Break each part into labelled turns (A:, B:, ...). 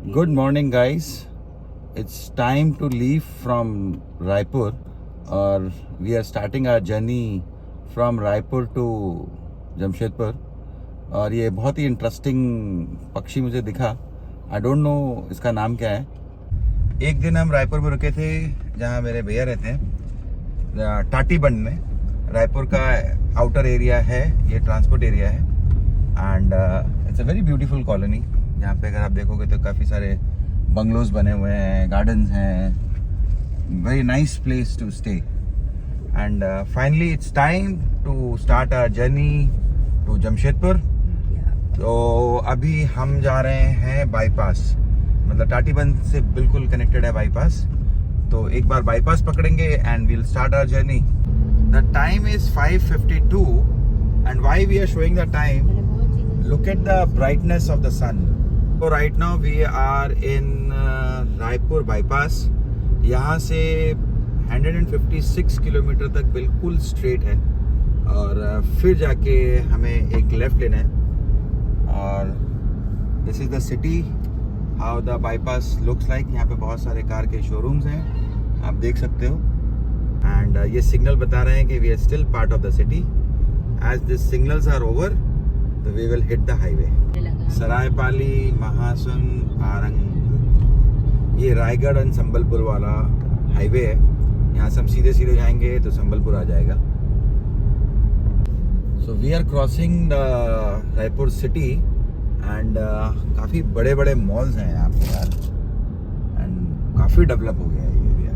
A: Good morning, guys. It's time to leave from Raipur, or we are starting our journey from Raipur to Jamshedpur. और ये बहुत ही interesting पक्षी मुझे दिखा. आई don't no इसका नाम क्या है. एक दिन हम रायपुर में रुके थे जहाँ मेरे भैया रहते हैं, टाटीबंड में. रायपुर का आउटर एरिया है, ये ट्रांसपोर्ट एरिया है. And it's a very beautiful colony. यहाँ पे अगर आप देखोगे तो काफ़ी सारे बंगलोज बने हुए हैं, गार्डन्स हैं. Very nice place to stay. And finally it's time to start our journey to Jamshedpur. तो अभी हम जा रहे हैं बाईपास, मतलब टाटीबंद से बिल्कुल कनेक्टेड है बाईपास. तो एक बार बाईपास पकड़ेंगे and we'll start our journey. The time is 5:52 and why we are showing the time, look at the brightness of the sun. So right now we are in Raipur bypass. यहाँ से 156 kilometre तक बिल्कुल straight है और फिर जाके हमें एक लेफ्ट लेना है. और this is the city, how the bypass looks like. यहाँ पे बहुत सारे कार के शोरूम्स हैं, आप देख सकते हो. एंड ये सिग्नल बता रहे हैं कि we are still part of the city. As this signals are over, तो we will hit the highway. Saraipali, महासन, आरंग, ये रायगढ़ एंड संबलपुर वाला हाईवे है. यहाँ से हम सीधे सीधे जाएंगे तो संबलपुर आ जाएगा. So we are crossing the Raipur city and काफ़ी बड़े बड़े मॉल्स हैं यहाँ पे यार. एंड काफ़ी डेवलप हो गया है ये एरिया.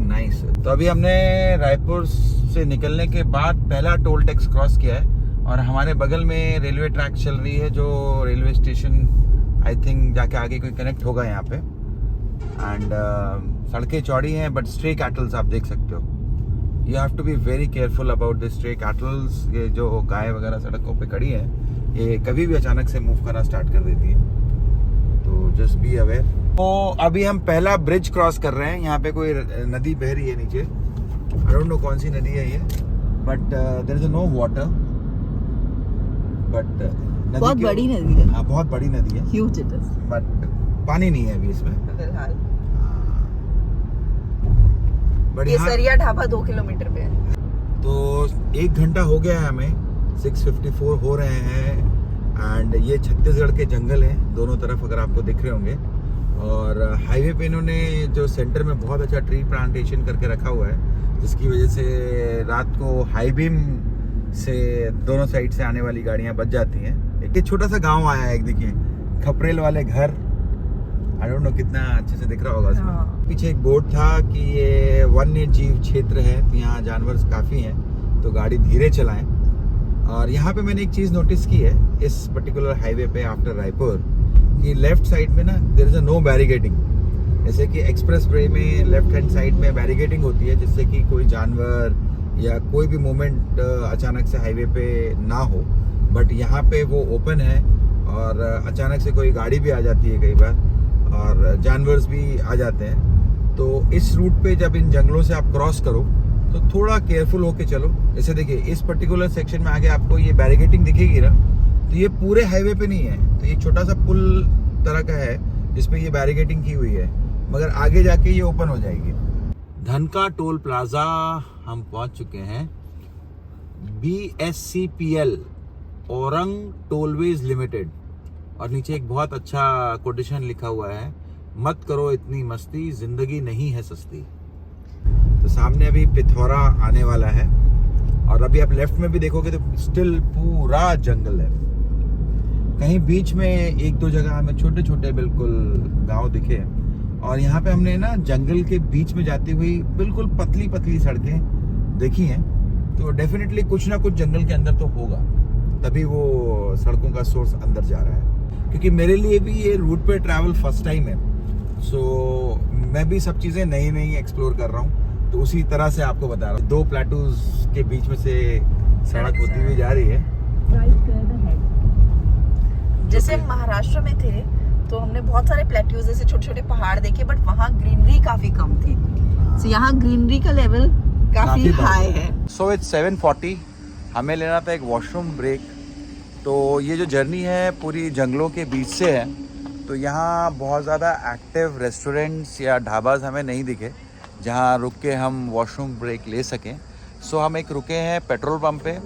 A: नाइस. तो अभी हमने रायपुर से निकलने के बाद पहला टोल टैक्स क्रॉस किया है और हमारे बगल में रेलवे ट्रैक चल रही है, जो रेलवे स्टेशन आई थिंक जाके आगे कोई कनेक्ट होगा यहाँ पे. एंड सड़कें चौड़ी हैं बट स्ट्रे कैटल्स आप देख सकते हो. You have to be very careful about this stray cattles. ये जो गाय वगैरह सड़कों पे खड़ी है, ये कभी भी अचानक से मूव करना स्टार्ट कर देती है, तो जस्ट बी अवेयर. तो अभी हम पहला ब्रिज क्रॉस कर रहे हैं. यहाँ पे कोई नदी बह रही है नीचे. आई डोंट नो कौन सी नदी है ये, but there is no water. But
B: बहुत बड़ी नदी है.
A: हाँ, बहुत बड़ी नदी है.
B: Huge it is.
A: बट पानी नहीं है अभी इसमें
B: फिलहाल.
A: बढ़िया.
B: केसरिया ढाबा 2 किलोमीटर पे है.
A: तो 1 घंटा हो गया है हमें. 6:54 हो रहे हैं. एंड ये छत्तीसगढ़ के जंगल हैं दोनों तरफ, अगर आपको दिख रहे होंगे. और हाईवे पे इन्होंने जो सेंटर में बहुत अच्छा ट्री प्लांटेशन करके रखा हुआ है, जिसकी वजह से रात को हाई बीम से दोनों साइड से आने वाली गाड़ियां बच जाती हैं. एक छोटा सा गांव आया है, एक देखिए, खपरेल वाले घर. आई डोंट नो कितना अच्छे से दिख रहा होगा इसमें.
B: हाँ.
A: पीछे एक बोर्ड था कि ये वन्य जीव क्षेत्र है, तो यहाँ जानवर काफ़ी हैं, तो गाड़ी धीरे चलाएं. और यहाँ पे मैंने एक चीज़ नोटिस की है इस पर्टिकुलर हाईवे पे आफ्टर रायपुर, कि लेफ्ट साइड में ना there is a no barricading. जैसे कि एक्सप्रेस वे में लेफ्ट हैंड साइड में बैरिकेडिंग होती है, जिससे कि कोई जानवर या कोई भी मूवमेंट अचानक से हाईवे पे ना हो. बट यहाँ पे वो ओपन है और अचानक से कोई गाड़ी भी आ जाती है कई बार, और जानवर्स भी आ जाते हैं. तो इस रूट पे जब इन जंगलों से आप क्रॉस करो तो थोड़ा केयरफुल होके चलो. जैसे देखिए, इस पर्टिकुलर सेक्शन में आगे आपको ये बैरिकेडिंग दिखेगी ना, तो ये पूरे हाईवे पे नहीं है. तो ये छोटा सा पुल तरह का है जिसपे ये बैरिकेडिंग की हुई है, मगर आगे जाके ये ओपन हो जाएगी. धनका टोल प्लाजा हम पहुंच चुके हैं. BSCPL Orang tollways limited. और नीचे एक बहुत अच्छा कोटेशन लिखा हुआ है, मत करो इतनी मस्ती, जिंदगी नहीं है सस्ती. तो सामने अभी पिथौरा आने वाला है. और अभी आप लेफ्ट में भी देखोगे तो स्टिल पूरा जंगल है. कहीं बीच में 1-2 जगह हमें छोटे छोटे बिल्कुल गांव दिखे. और यहाँ पे हमने ना जंगल के बीच में जाती हुई बिल्कुल पतली पतली सड़कें देखी हैं. तो डेफिनेटली कुछ ना कुछ जंगल के अंदर तो होगा, तभी वो सड़कों का सोर्स अंदर जा रहा है. क्योंकि मेरे लिए भी ये रूट पे ट्रैवल फर्स्ट टाइम है. सो मैं भी सब चीज़ें नई नई एक्सप्लोर कर रहा हूँ, तो उसी तरह से आपको बता रहा हूँ. 2 प्लेटूज के बीच में से सड़क होती हुई जा रही है.
B: जैसे हम महाराष्ट्र में थे तो हमने बहुत सारे प्लेट्यूज जैसे छोटे छोटे पहाड़ देखे, बट वहाँ ग्रीनरी काफी कम थी. So, यहाँ ग्रीनरी का लेवल काफी हाई है.
A: So it's 7:40. हमें लेना था एक वॉशरूम ब्रेक. तो ये जो जर्नी है पूरी जंगलों के बीच से है तो यहाँ बहुत ज़्यादा एक्टिव रेस्टोरेंट्स या ढाबाज हमें नहीं दिखे जहाँ रुक के हम वॉशरूम ब्रेक ले सकें। सो हम एक रुके हैं पेट्रोल पंप पे,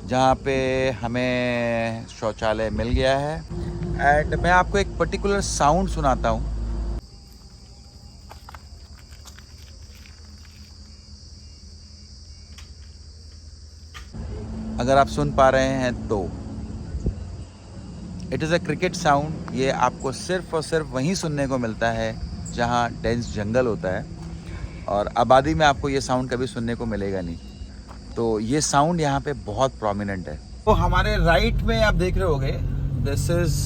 A: जहाँ पे हमें शौचालय मिल गया है। एंड मैं आपको एक पर्टिकुलर साउंड सुनाता हूँ। अगर आप सुन पा रहे हैं तो it is a cricket sound. ये आपको सिर्फ और सिर्फ वहीं सुनने को मिलता है जहाँ डेंस जंगल होता है, और आबादी में आपको ये साउंड कभी सुनने को मिलेगा नहीं। तो ये साउंड यहाँ पे बहुत प्रोमिनेंट है। तो हमारे राइट में आप देख रहे होगे, दिस इज़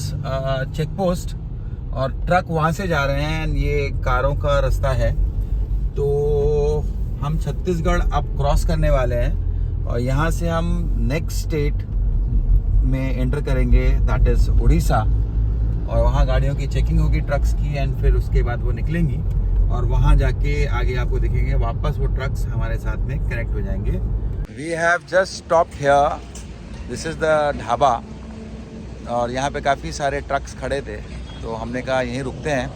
A: चेक पोस्ट, और ट्रक वहाँ से जा रहे हैं। ये कारों का रास्ता है। तो हम छत्तीसगढ़ अब क्रॉस करने वाले हैं, और यहाँ से हम नेक्स्ट स्टेट में एंटर करेंगे, दैट इज़ उड़ीसा। और वहाँ गाड़ियों की चेकिंग होगी, ट्रक्स की, एंड फिर उसके बाद वो निकलेंगी, और वहाँ जाके आगे आपको दिखेंगे वापस वो ट्रक्स हमारे साथ में कनेक्ट हो जाएंगे। We have just stopped here, this is the dhaba, और यहाँ पे काफ़ी सारे ट्रक्स खड़े थे, तो हमने कहा यहीं रुकते हैं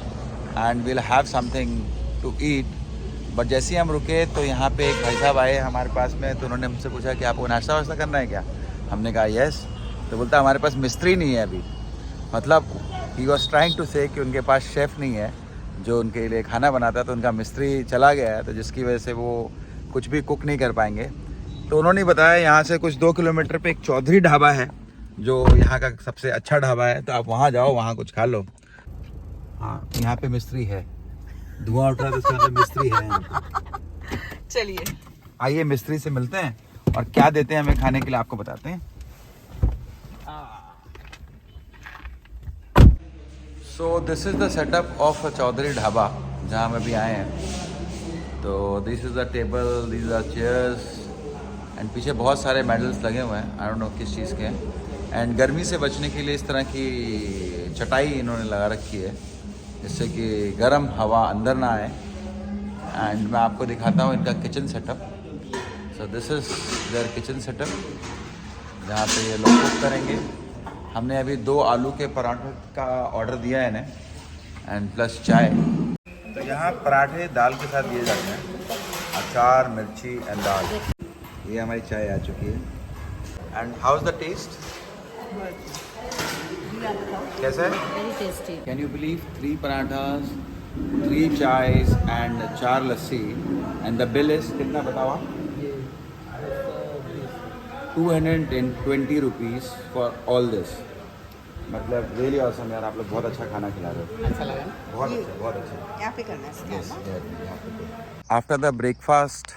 A: and we'll have something to eat. But जैसे ही हम रुके तो यहाँ पे एक भाई साहब आए हमारे पास में, तो उन्होंने हमसे पूछा कि आपको नाश्ता वाश्ता करना है क्या। हमने कहा यस। तो बोलता हमारे पास मिस्त्री नहीं है अभी, मतलब ही वॉज ट्राइंग टू से कि उनके पास शेफ़ नहीं है जो उनके लिए खाना बनाता है, तो उनका मिस्त्री चला गया है, तो जिसकी वजह से वो कुछ भी कुक नहीं कर पाएंगे। तो उन्होंने बताया यहाँ से कुछ 2 किलोमीटर पे एक चौधरी ढाबा है जो यहाँ का सबसे अच्छा ढाबा है, तो आप वहाँ जाओ, वहाँ कुछ खा लो। हाँ, यहाँ पे मिस्त्री है, धुआं उठ रहा है तो इसका मतलब मिस्त्री है।
B: चलिए
A: आइए मिस्त्री से मिलते हैं, और क्या देते हैं हमें खाने के लिए आपको बताते हैं। So this is the setup of a Chaudhary dhaba जहाँ हम अभी आए हैं। तो this is the table, this are chairs, and पीछे बहुत सारे मेडल्स लगे हुए हैं, आई डोंट नो किस चीज़ के हैं। एंड गर्मी से बचने के लिए इस तरह की चटाई इन्होंने लगा रखी है, जिससे कि गर्म हवा अंदर ना आए। एंड मैं आपको दिखाता हूँ इनका kitchen setup. So this is there kitchen setup, जहाँ पे ये लोग कुक करेंगे। हमने अभी 2 आलू के पराठे का ऑर्डर दिया है इन्हें, एंड प्लस चाय। तो यहाँ पराठे दाल के साथ दिए जाते हैं, अचार, मिर्ची एंड दाल। ये हमारी चाय आ चुकी है। And how is the taste? कैसा है?
C: Very tasty.
A: Can you believe 3 parathas, 3 chais and 4 lassi, and the bill is कितना बताओ आप? 220 रुपीज़ फॉर ऑल दिस। मतलब रियली ऑसम यार, आप लोग बहुत अच्छा खाना खिला रहे हो।
C: अच्छा लगा?
A: बहुत अच्छा, बहुत अच्छा।
B: यहाँ पे करना है scan.
A: After the breakfast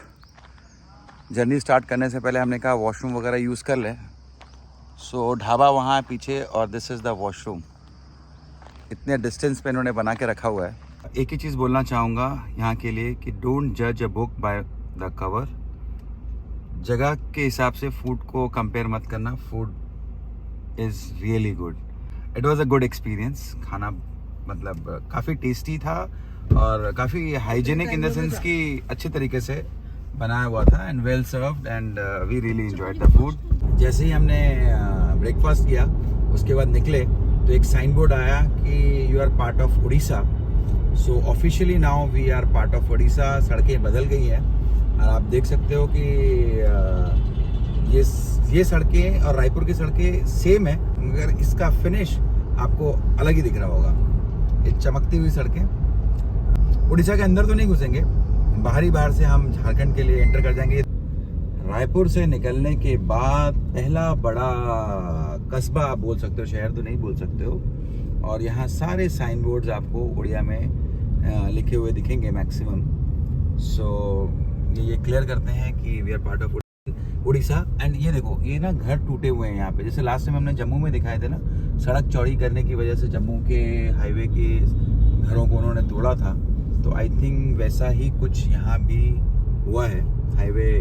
A: journey start करने से पहले हमने कहा वॉशरूम वगैरह यूज़ कर लें। सो ढाबा वहाँ है पीछे, और दिस इज़ द वॉशरूम। इतने डिस्टेंस पे इन्होंने बना के रखा हुआ है। एक ही चीज़ बोलना चाहूँगा यहाँ के लिए कि डोंट जज a book by the cover. जगह के हिसाब से फूड को कंपेयर मत करना। Food is really good. It was a good experience. खाना मतलब काफ़ी टेस्टी था, और काफ़ी हाइजीनिक इन द सेंस कि अच्छे तरीके से बनाया हुआ था, and well served, and we really enjoyed the food. जैसे ही हमने ब्रेकफास्ट किया उसके बाद निकले तो एक साइन बोर्ड आया कि you are part of Odisha. So officially now we are part of Odisha. सड़कें बदल गई हैं, और आप देख सकते हो कि ये सड़कें और रायपुर की सड़कें सेम है, मगर इसका फिनिश आपको अलग ही दिख रहा होगा। ये चमकती हुई सड़कें। उड़ीसा के अंदर तो नहीं घुसेंगे, बाहर से हम झारखंड के लिए एंटर कर जाएंगे। रायपुर से निकलने के बाद पहला बड़ा कस्बा आप बोल सकते हो, शहर तो नहीं बोल सकते हो। और यहाँ सारे साइन बोर्ड्स आपको उड़िया में लिखे हुए दिखेंगे मैक्सिमम। सो ये क्लियर करते हैं कि we are part of Odisha. And ये देखो, ये ना घर टूटे हुए हैं यहाँ पे। जैसे लास्ट टाइम हमने जम्मू में दिखाए थे ना, सड़क चौड़ी करने की वजह से जम्मू के हाईवे के घरों को उन्होंने तोड़ा था। तो आई थिंक वैसा ही कुछ यहाँ भी हुआ है, हाईवे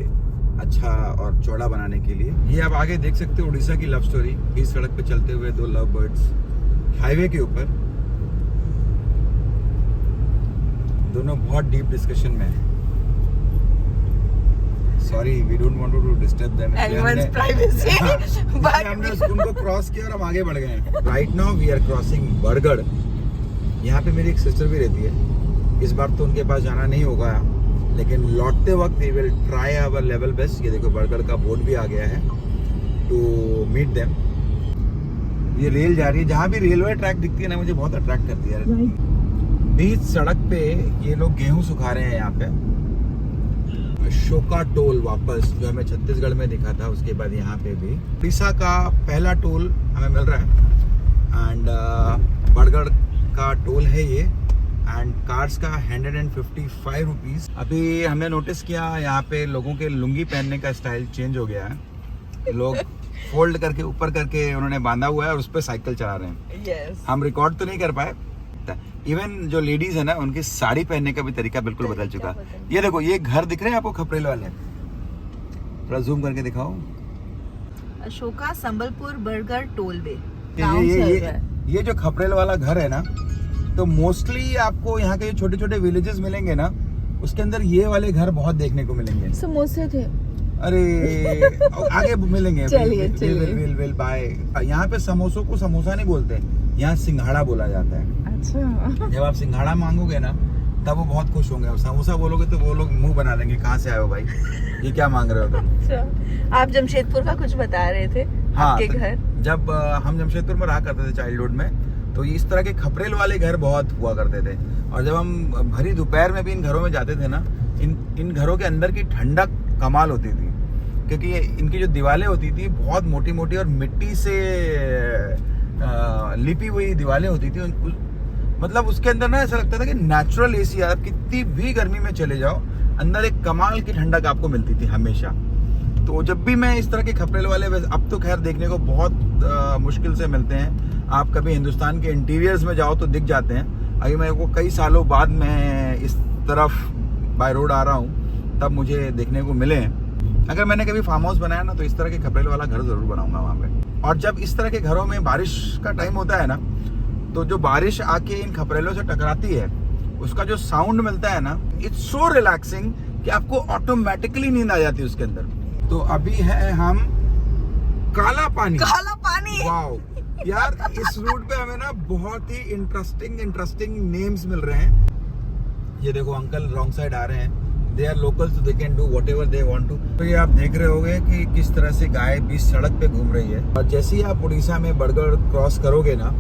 A: अच्छा और चौड़ा बनाने के लिए। ये आप आगे देख सकते हो उड़ीसा की लव स्टोरी। इस सड़क पे चलते हुए 2 लव बर्ड्स हाईवे के ऊपर, दोनों बहुत डीप डिस्कशन में है। Sorry, we don't want to disturb them,
B: Anyone's privacy, but
A: हमने उनको क्रॉस किया और हम आगे बढ़ गए। Right now we are crossing Bargarh,
C: यहाँ पे मेरी एक सिस्टर भी रहती है। इस बार तो उनके पास जाना नहीं होगा, लेकिन लौटते वक्त we will try our level best. ये देखो बरगढ़ का बोर्ड भी आ गया है टू मीट देम। ये रेल जा रही है, जहाँ भी रेलवे ट्रैक दिखती है ना मुझे बहुत अट्रैक्ट करती है। बीच सड़क पे ये लोग गेहूं सुखा रहे हैं। यहाँ पे अशोका टोल वापस जो हमें छत्तीसगढ़ में दिखा था, उसके बाद यहाँ पे भी उड़ीसा का पहला टोल हमें मिल रहा है। एंड बरगढ़ का टोल है ये, एंड कार्स का 155 रुपीज। अभी हमने नोटिस किया यहाँ पे लोगों के लुंगी पहनने का स्टाइल चेंज हो गया है। लोग फोल्ड करके ऊपर करके उन्होंने बांधा हुआ है और उस पर साइकिल चला रहे हैं।
B: yes.
C: हम रिकॉर्ड तो नहीं कर पाए। इवन जो लेडीज है ना, उनकी साड़ी पहनने का भी तरीका बिल्कुल बदल चुका। ये देखो, ये घर दिख रहे हैं आपको खपरेल वाले, थोड़ा जूम करके दिखाओ।
B: अशोका संबलपुर बरगढ़ टोल वे।
C: ये जो खपरेल वाला घर है ना, तो मोस्टली आपको यहाँ के जो छोटे छोटे विलेजेस मिलेंगे ना, उसके अंदर ये वाले घर बहुत देखने को मिलेंगे।
B: समोसे थे।
C: अरे आगे मिलेंगे।
B: चलिए
C: विल बाय। यहाँ पे समोसों को समोसा नहीं बोलते, यहाँ सिंघाड़ा बोला जाता है।
B: अच्छा।
C: जब आप सिंघाड़ा मांगोगे ना, तब वो बहुत खुश होंगे। और समोसा बोलोगे तो वो लोग मुंह बना लेंगे, कहाँ से आए हो भाई, ये क्या मांग रहे हो तुम।
B: अच्छा, आप जमशेदपुर का कुछ बता रहे थे।
C: हाँ,
B: आपके घर
C: जब हम जमशेदपुर में रहा करते थे चाइल्डहुड में, तो इस तरह के खपरेल वाले घर बहुत हुआ करते थे। और जब हम भरी दोपहर में भी इन घरों में जाते थे ना, इन घरों के अंदर की ठंडक कमाल होती थी, क्योंकि इनकी जो दीवारें होती थी बहुत मोटी मोटी और मिट्टी से लिपी हुई दीवारें होती थी। मतलब उसके अंदर ना ऐसा लगता था कि नेचुरल एसी। आप कितनी भी गर्मी में चले जाओ, अंदर एक कमाल की ठंडक आपको मिलती थी हमेशा। तो जब भी मैं इस तरह के खपरेल वाले, अब तो खैर देखने को बहुत मुश्किल से मिलते हैं। आप कभी हिंदुस्तान के इंटीरियर्स में जाओ तो दिख जाते हैं। अभी मेरे को कई सालों बाद मैं इस तरफ बाय रोड आ रहा हूँ, तब मुझे देखने को मिले हैं। अगर मैंने कभी फार्म हाउस बनाया ना, तो इस तरह के खपरेल वाला घर जरूर बनाऊंगा वहाँ पे। और जब इस तरह के घरों में बारिश का टाइम होता है ना, तो जो बारिश आके इन खपरेलों से टकराती है, उसका जो साउंड मिलता है ना, इट्स सो रिलैक्सिंग कि आपको ऑटोमेटिकली नींद आ जाती है उसके अंदर। तो अभी है हम काला पानी।
B: काला पानी।
C: वाओ यार, इस रूट पे हमें ना बहुत ही इंटरेस्टिंग नेम्स मिल रहे हैं। ये देखो अंकल रॉन्ग साइड आ रहे हैं। They are local, so they can do whatever they want to। तो ये आप देख रहे होंगे कि किस तरह से गाय बीच सड़क पे घूम रही है। और जैसे ही आप उड़ीसा में बरगढ़ क्रॉस करोगे ना,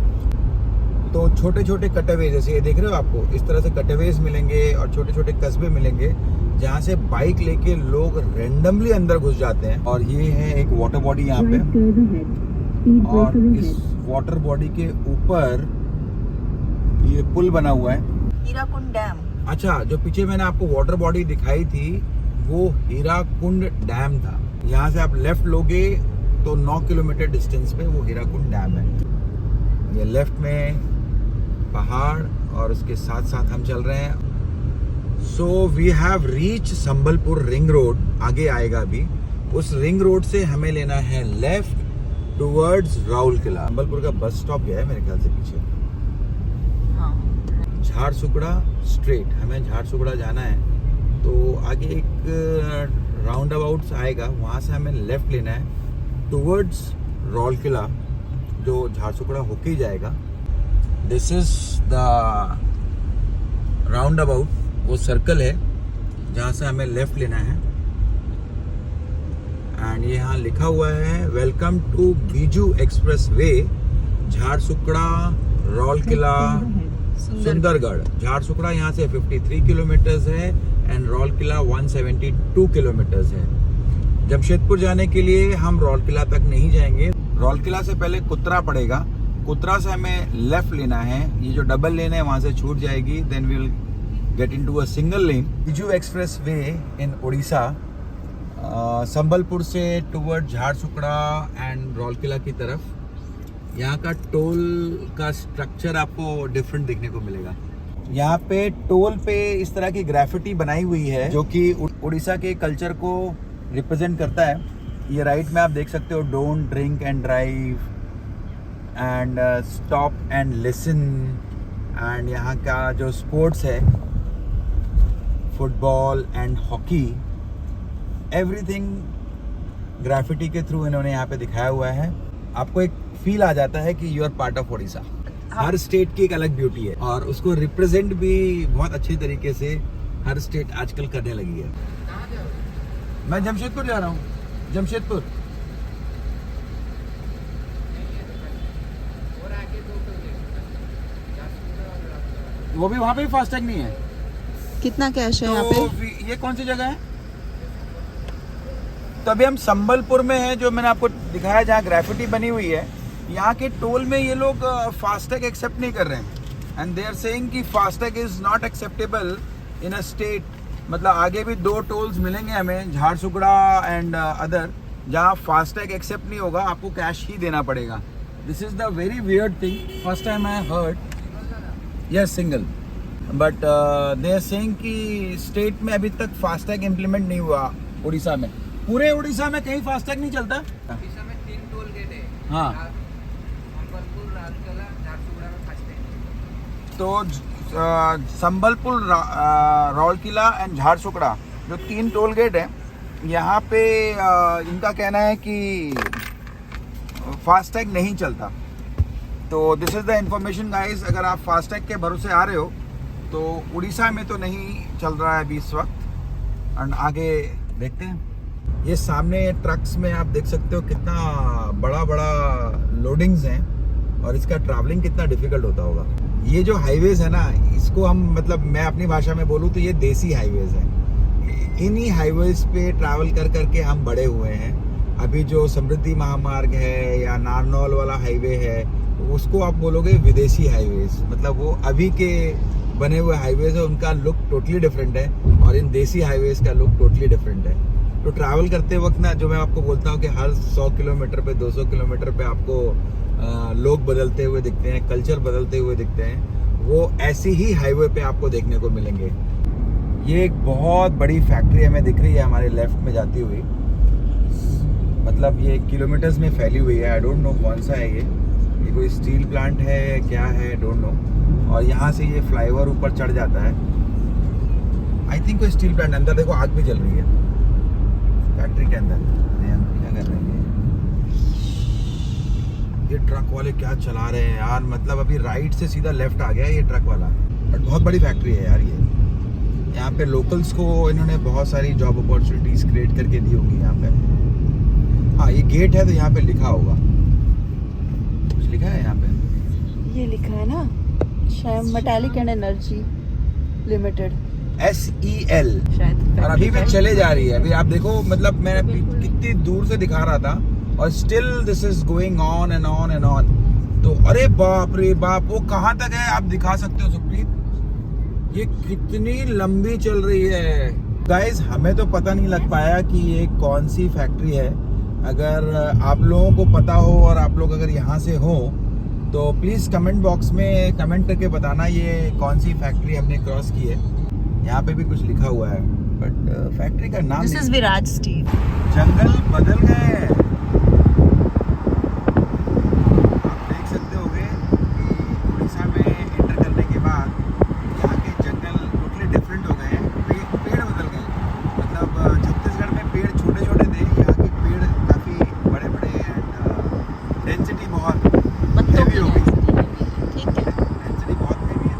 C: तो छोटे छोटे कटवे, जैसे ये देख रहे हो, आपको इस तरह से कटवेज मिलेंगे और छोटे छोटे कस्बे मिलेंगे, जहाँ से बाइक लेके लोग रेंडमली अंदर घुस जाते हैं। और ये है एक वाटर बॉडी यहाँ पे, और इस वाटर बॉडी के ऊपर ये पुल बना हुआ है,
B: हीराकुंड डैम।
C: अच्छा, जो पीछे मैंने आपको वाटर बॉडी दिखाई थी, वो हीराकुंड डैम था। यहाँ से आप लेफ्ट लोगे तो 9 किलोमीटर डिस्टेंस पे वो हीराकुंड डैम है। ये लेफ्ट में पहाड़ और उसके साथ साथ हम चल रहे हैं। So we have reach Sambalpur ring road, आगे आएगा अभी। उस रिंग रोड से हमें लेना है लेफ्ट टुवर्ड्स राउरकेला। संबलपुर का बस स्टॉप गया है मेरे ख्याल से पीछे। झारसुगड़ा स्ट्रेट, हमें झारसुगड़ा जाना है। तो आगे एक राउंड अबाउट आएगा, वहाँ से हमें लेफ्ट लेना है टुवर्ड्स राउरकेला, जो झारसुगड़ा होके ही जाएगा। This is the round about, वो सर्कल है जहाँ से हमें लेफ्ट लेना है। एंड ये यहाँ लिखा हुआ है welcome to Biju express way, Jharsuguda Rourkela Sundargarh. Jharsuguda यहाँ से 53 किलोमीटर्स है एंड राउरकेला 172 किलोमीटर्स है। जमशेदपुर जाने के लिए हम राउरकेला तक नहीं जाएंगे। राउरकेला से पहले कुत्रा पड़ेगा, कुत्रा से हमें लेफ्ट लेना है। ये जो डबल लेन है वहाँ से छूट जाएगी, then we will get into a single lane. Biju express way in Orissa, Sambalpur से टुवर्ड झारसुगड़ा एंड राउरकेला की तरफ। यहाँ का टोल का स्ट्रक्चर आपको डिफरेंट देखने को मिलेगा। यहाँ पे टोल पे इस तरह की ग्राफिटी बनाई हुई है, जो कि उड़ीसा के कल्चर को रिप्रेजेंट करता है। ये राइट में आप देख सकते हो, don't drink and drive and stop and listen. And यहाँ का जो स्पोर्ट्स है, football and hockey, everything graffiti के थ्रू इन्होंने यहाँ पे दिखाया हुआ है। आपको एक फील आ जाता है कि you are part of Odisha. हर स्टेट की एक अलग ब्यूटी है और उसको रिप्रेजेंट भी बहुत अच्छे तरीके से हर स्टेट आजकल करने लगी है। मैं जमशेदपुर जा रहा हूँ, जमशेदपुर। वो भी वहाँ पे भी फास्टैग नहीं है।
B: कितना कैश है यहाँ पे?
C: ये कौन सी जगह है? तभी हम संबलपुर में है, जो मैंने आपको दिखाया जहाँ ग्राफिटी बनी हुई है। यहाँ के टोल में ये लोग फास्टैग एक्सेप्ट नहीं कर रहे हैं एंड दे आर सेइंग कि FASTag is not acceptable in a state. मतलब आगे भी 2 टोल्स मिलेंगे हमें, झारसुगड़ा एंड अदर, जहाँ फास्टैग एक्सेप्ट नहीं होगा, आपको कैश ही देना पड़ेगा। This is the very weird thing, first time I heard. Yes, single, but they are saying कि स्टेट में अभी तक फास्टैग इम्प्लीमेंट नहीं हुआ। उड़ीसा में, पूरे उड़ीसा में कहीं फास्टैग नहीं चलता।
D: उड़ीसा में 3 टोल गेट है।
C: हाँ,
D: संबलपुर, राउरकेला, झारसुगड़ा में फास्टैग।
C: तो संबलपुर, राउरकेला एंड झारसुगड़ा जो 3 टोल गेट है, यहाँ पे इनका कहना है कि फास्टैग नहीं चलता। तो this is the information guys. अगर आप फास्टैग के भरोसे आ रहे हो तो उड़ीसा में तो नहीं चल रहा है अभी इस वक्त, और आगे देखते हैं। ये सामने ट्रक्स में आप देख सकते हो कितना बड़ा बड़ा लोडिंग्स हैं और इसका ट्रैवलिंग कितना डिफिकल्ट होता होगा। ये जो हाईवेज है ना, इसको हम, मतलब मैं अपनी भाषा में बोलूँ तो ये देसी हाईवेज है। इन्हीं हाईवेज पे ट्रैवल कर करके हम बड़े हुए हैं। अभी जो समृद्धि महामार्ग है या नारनौल वाला हाईवे है, उसको आप बोलोगे विदेशी हाईवेज। मतलब वो अभी के बने हुए हाईवेज है, उनका लुक टोटली डिफरेंट है और इन देसी हाईवेज का लुक टोटली डिफरेंट है। तो ट्रैवल करते वक्त ना, जो मैं आपको बोलता हूँ कि हर 100 किलोमीटर पे, 200 किलोमीटर पे आपको लोग बदलते हुए दिखते हैं, कल्चर बदलते हुए दिखते हैं, वो ऐसी ही हाईवे पे आपको देखने को मिलेंगे। ये एक बहुत बड़ी फैक्ट्री हमें दिख रही है हमारे लेफ्ट में जाती हुई। मतलब ये किलोमीटर्स में फैली हुई है। आई डोंट नो कौन सा है ये कोई स्टील प्लांट है या क्या है, डोंट नो। और यहाँ से ये फ्लाईओवर ऊपर चढ़ जाता है। आई थिंक कोई स्टील प्लांट। अंदर देखो, आग भी जल रही है फैक्ट्री के अंदर। क्या कर रहे हैं ये ट्रक वाले, क्या चला रहे हैं यार। मतलब अभी राइट से सीधा लेफ्ट आ गया ये ट्रक वाला। बट बहुत बड़ी फैक्ट्री है यार ये। यहाँ पे लोकल्स को इन्होंने बहुत सारी जॉब अपॉर्चुनिटीज क्रिएट करके दी होगी यहाँ पे। हाँ, ये गेट है तो यहाँ पे लिखा होगा, कुछ लिखा है यहाँ पे।
B: ये लिखा है ना शायद metallic and energy limited,
C: SEL।
B: शायद।
C: और अभी भी चले जा रही है। अभी आप देखो, मतलब मैं कितनी दूर से दिखा रहा था और still this is going on and on and on. तो अरे बाप रे बाप, वो कहाँ तक है आप दिखा सकते हो सुप्रीत? ये कितनी लंबी चल रही है गाइस। हमें तो पता नहीं लग पाया कि ये कौन सी फैक्ट्री है। अगर आप लोगों को पता हो और आप लोग अगर यहाँ से हो तो प्लीज़ कमेंट बॉक्स में कमेंट करके बताना ये कौन सी फैक्ट्री हमने क्रॉस की है। यहाँ पे भी कुछ लिखा हुआ है बट फैक्ट्री का नाम
B: दिस इज विराज स्टील।
C: जंगल बदल गए हैं। आप देख सकते होगे कि उड़ीसा में एंटर करने के बाद यहाँ के जंगल टोटली डिफरेंट हो गए हैं। पेड़ बदल गए। मतलब छत्तीसगढ़ में पेड़ छोटे छोटे थे, यहाँ के पेड़ काफ़ी बड़े बड़े हैं। डेंसिटी बहुत हेवी हो गई।
B: ठीक है।
C: डेंसिटी बहुत हेवी है।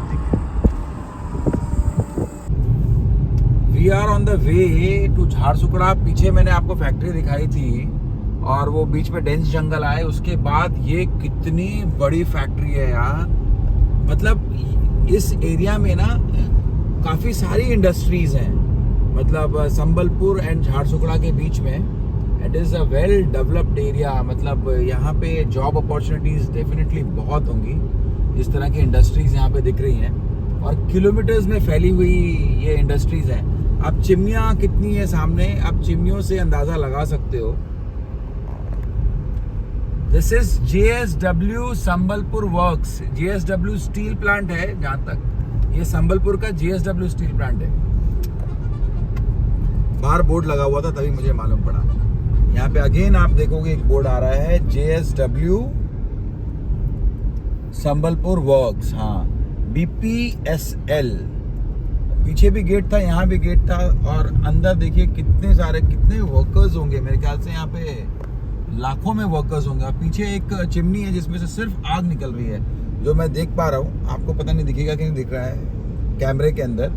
C: We are on the way to Jharsuguda. पीछे मैंने आपको फैक्ट्री दिखाई थी और वो बीच में डेंस जंगल आए, उसके बाद ये कितनी बड़ी फैक्ट्री है यार। मतलब इस एरिया में ना काफ़ी सारी इंडस्ट्रीज हैं। मतलब संबलपुर एंड झारसुगड़ा के बीच में it is a well developed area. मतलब यहाँ पे जॉब अपॉर्चुनिटीज़ डेफिनेटली बहुत होंगी। इस तरह की इंडस्ट्रीज़ यहाँ पे दिख रही हैं और किलोमीटर्स में फैली हुई ये इंडस्ट्रीज़ हैं। अब चिमनियाँ कितनी है सामने, आप चिमनियों से अंदाज़ा लगा सकते हो। This is JSW Sambalpur works. JSW steel plant है जहाँ तक। ये संबलपुर का JSW स्टील प्लांट है। बाहर बोर्ड लगा हुआ था तभी मुझे मालूम पड़ा। यहाँ पे अगेन आप देखोगे एक बोर्ड आ रहा है JSW संबलपुर वर्क्स। हाँ, BPSL। पीछे भी गेट था, यहाँ भी गेट था और अंदर देखिए कितने वर्कर्स होंगे। मेरे ख्याल से यहाँ पे लाखों में वर्कर्स होंगे। और पीछे एक चिमनी है जिसमें से सिर्फ आग निकल रही है। जो मैं देख पा रहा हूँ, आपको पता नहीं दिखेगा कि नहीं दिख रहा है कैमरे के अंदर।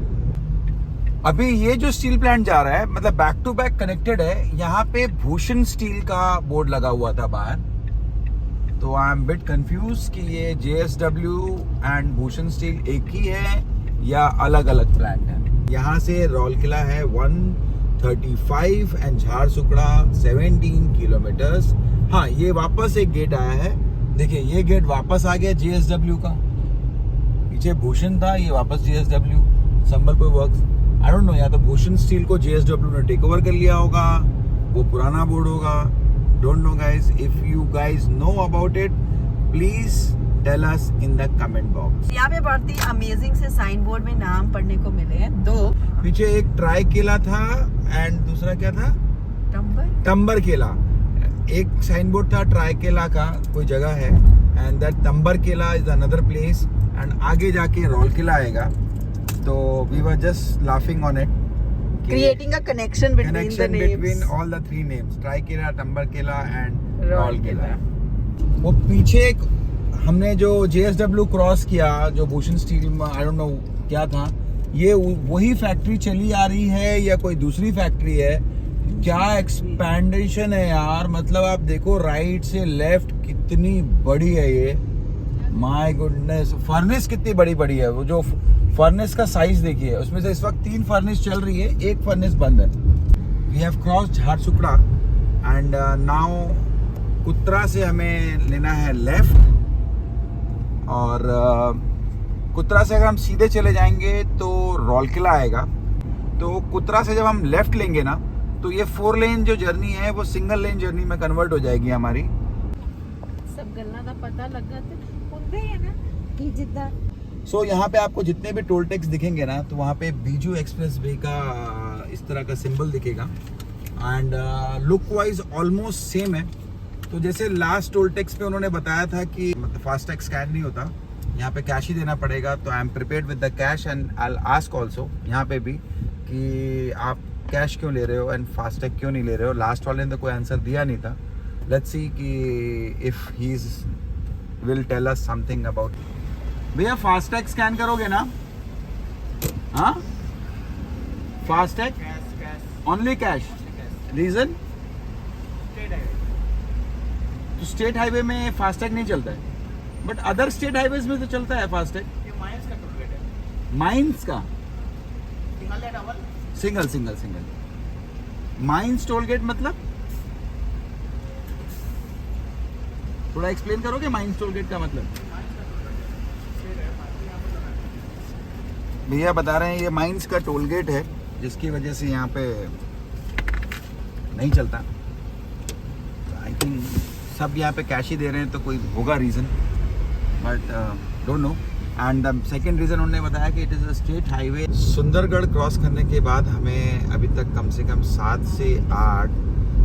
C: अभी ये जो स्टील प्लांट जा रहा है मतलब बैक टू बैक कनेक्टेड है। यहाँ पे भूषण स्टील का बोर्ड लगा हुआ था बाहर, तो आई एम बिट कंफ्यूज कि ये JSW एंड भूषण स्टील एक ही है या अलग अलग प्लांट है। यहाँ से रौलकिला है 135 एंड झारसुगड़ा 17 किलोमीटर्स। हाँ, ये वापस एक गेट आया है, देखिए ये गेट वापस आ गया JSW का। पीछे भूषण था, ये वापस JSW Sambalpur works. I don't know, या तो भूषण स्टील को JSW ने टेक ओवर कर लिया होगा, वो पुराना बोर्ड होगा। Don't know guys, if you guys know about it please tell us in the comment box.
B: यहाँ पे बहुत ही अमेजिंग से साइन बोर्ड में नाम पढ़ने को मिले हैं। 2
C: पीछे एक ट्राई केला था एंड दूसरा क्या था, टंबर केला। एक साइन बोर्ड था ट्राई केला का, कोई जगह है, एंड दैट टंबर केला इज अनदर प्लेस, एंड आगे जाके रौलकिला आएगा। तो we were just laughing on it,
B: creating a connection
C: between all the 3 names, try केला, टंबर केला एंड रौलकिला। वो पीछे एक हमने जो JSW क्रॉस किया, जो भूषण स्टील में आई डोंट नो क्या था, ये वही फैक्ट्री चली आ रही है या कोई दूसरी फैक्ट्री है? क्या एक्सपेंडेशन है यार, मतलब आप देखो राइट से लेफ्ट कितनी बड़ी है ये, माय गुडनेस। फर्नेस कितनी बड़ी बड़ी है, वो जो फर्नेस का साइज देखिए, उसमें से इस वक्त 3 फर्नेस चल रही है, एक फर्नेस बंद है। We have cross Jharsuguda and now Kutra से हमें लेना है लेफ्ट, और कुत्रा से अगर हम सीधे चले जाएंगे तो रौलकिला आएगा। तो कुत्रा से जब हम लेफ्ट लेंगे ना, तो ये 4 लेन जो जर्नी है वो सिंगल लेन जर्नी में कन्वर्ट हो जाएगी हमारी।
B: सब गल्ला दा पता लगा होंदे है ना कि जिद्दां।
C: सो यहाँ पे आपको जितने भी टोल टैक्स दिखेंगे ना, तो वहाँ पे बीजू एक्सप्रेस वे का इस तरह का सिंबल दिखेगा, and look wise almost same है। तो जैसे लास्ट टोल टैक्स पे उन्होंने बताया था कि मतलब फास्टैग स्कैन नहीं होता, यहाँ पे कैश ही देना पड़ेगा। तो I am prepared with the cash and I will ask also यहाँ पे भी कि आप कैश क्यों ले रहे हो एंड फास्टैग क्यों नहीं ले रहे हो। लास्ट वाले ने तो कोई आंसर दिया नहीं था। लेट्स सी कि if he will tell us something about. भैया फास्टैग स्कैन करोगे ना? हाँ, फास्टैग ओनली कैश, रीजन? तो स्टेट हाईवे में फास्टैग नहीं चलता है, बट अदर स्टेट हाईवेज में तो चलता है फास्टैग।
D: ये माइंस का टोल गेट है।
C: माइंस का
D: सिंगल या double?
C: Single. Mines toll gate मतलब थोड़ा एक्सप्लेन करोगे माइंस टोल गेट का मतलब? भैया बता रहे हैं ये माइंस का टोल गेट है, जिसकी वजह से यहाँ पे नहीं चलता। आई थिंक सब यहाँ पे कैश ही दे रहे हैं, तो कोई होगा reason, but don't know. And the second reason उन्होंने बताया कि it is a state highway. Sundargarh cross करने के बाद हमें अभी तक कम से कम 7 से 8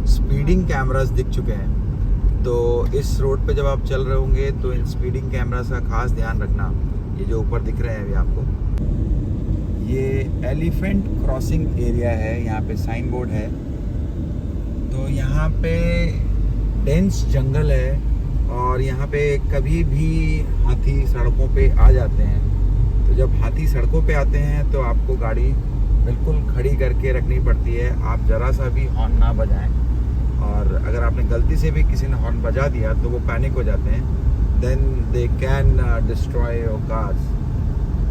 C: स्पीडिंग कैमरास दिख चुके हैं। तो इस रोड पे जब आप चल रहे होंगे तो इन स्पीडिंग कैमरास का खास ध्यान रखना। ये जो ऊपर दिख रहे हैं अभी आपको, ये एलिफेंट क्रॉसिंग एरिया है, यहाँ पे साइन बोर्ड है। तो यहाँ पे डेंस जंगल है, और यहाँ पे कभी भी हाथी सड़कों पे आ जाते हैं। तो जब हाथी सड़कों पे आते हैं तो आपको गाड़ी बिल्कुल खड़ी करके रखनी पड़ती है। आप ज़रा सा भी हॉर्न ना बजाएं, और अगर आपने गलती से भी किसी ने हॉर्न बजा दिया तो वो पैनिक हो जाते हैं, then they can destroy your cars.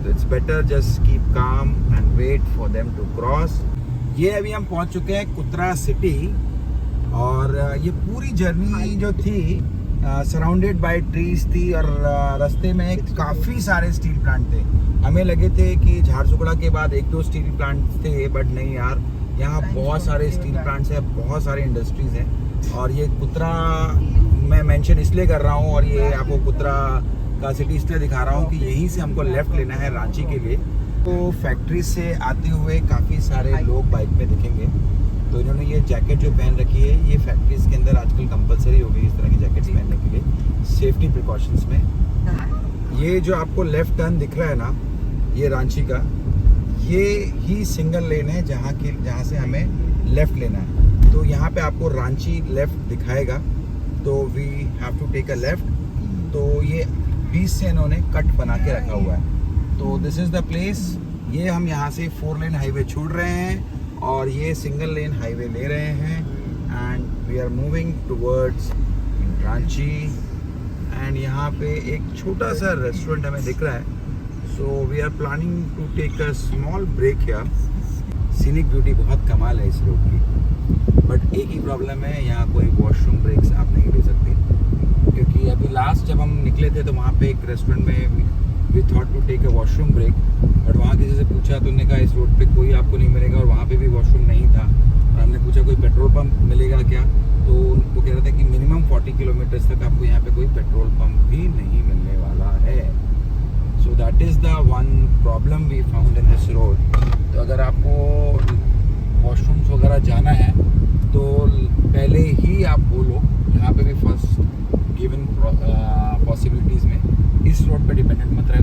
C: तो it's better just keep calm and wait for them to cross. ये अभी हम पहुंच चुके हैं कुत्रा सिटी, और ये पूरी जर्नी जो थी सराउंडेड बाय ट्रीज थी, और रास्ते में काफ़ी सारे स्टील प्लांट थे। हमें लगे थे कि झारसुगड़ा के बाद 1-2 स्टील प्लांट थे, बट नहीं यार, यहाँ बहुत सारे स्टील प्लांट्स हैं, बहुत सारे इंडस्ट्रीज हैं। और ये कुत्रा मैं मेंशन इसलिए कर रहा हूँ, और ये आपको कुत्रा का सिटी इसलिए दिखा रहा हूँ कि यहीं से हमको लेफ्ट लेना है रांची के लिए। तो फैक्ट्री से आते हुए काफ़ी सारे लोग बाइक में दिखेंगे। तो इन्होंने ये जैकेट जो पहन रखी है, ये फैक्ट्रीज के अंदर आजकल कंपलसरी हो गई इस तरह की जैकेट्स पहनने के लिए, सेफ्टी प्रिकॉशंस में। ये जो आपको लेफ्ट टर्न दिख रहा है ना, ये रांची का, ये ही सिंगल लेन है जहाँ से हमें लेफ्ट लेना है। तो यहाँ पे आपको रांची लेफ्ट दिखाएगा, तो we have to take a left. तो ये पीस से इन्होंने कट बना के रखा हुआ है। तो दिस इज़ द प्लेस। ये हम यहाँ से 4 लेन हाईवे छोड़ रहे हैं और ये सिंगल लेन हाईवे ले रहे हैं and we are moving towards Ranchi. And यहाँ पे एक छोटा सा रेस्टोरेंट हमें दिख रहा है। So we are planning to take a small break here. Scenic beauty बहुत कमाल है इस रोड की, बट एक ही प्रॉब्लम है, यहाँ कोई वॉशरूम ब्रेक्स आप नहीं ले सकते, क्योंकि अभी लास्ट जब हम निकले थे तो वहाँ पे एक रेस्टोरेंट में we thought to take a washroom break, but वहाँ किसी से पूछा तो उन्होंने कहा इस रोड पे कोई आपको नहीं मिलेगा और वहाँ पे भी वॉशरूम नहीं था। और हमने पूछा कोई पेट्रोल पंप मिलेगा क्या, तो वो कह रहे थे कि मिनिमम 40 किलोमीटर्स तक आपको यहाँ पे कोई पेट्रोल पंप भी नहीं मिलने वाला है। So that is the one problem we found in this road. तो अगर आपको वॉशरूम्स वगैरह जाना है तो पहले ही आप बोलो, यहाँ पे भी फर्स्ट गिवन पॉसिबिलिटीज़ में इस रोड पे डिपेंडेंट मत रहना।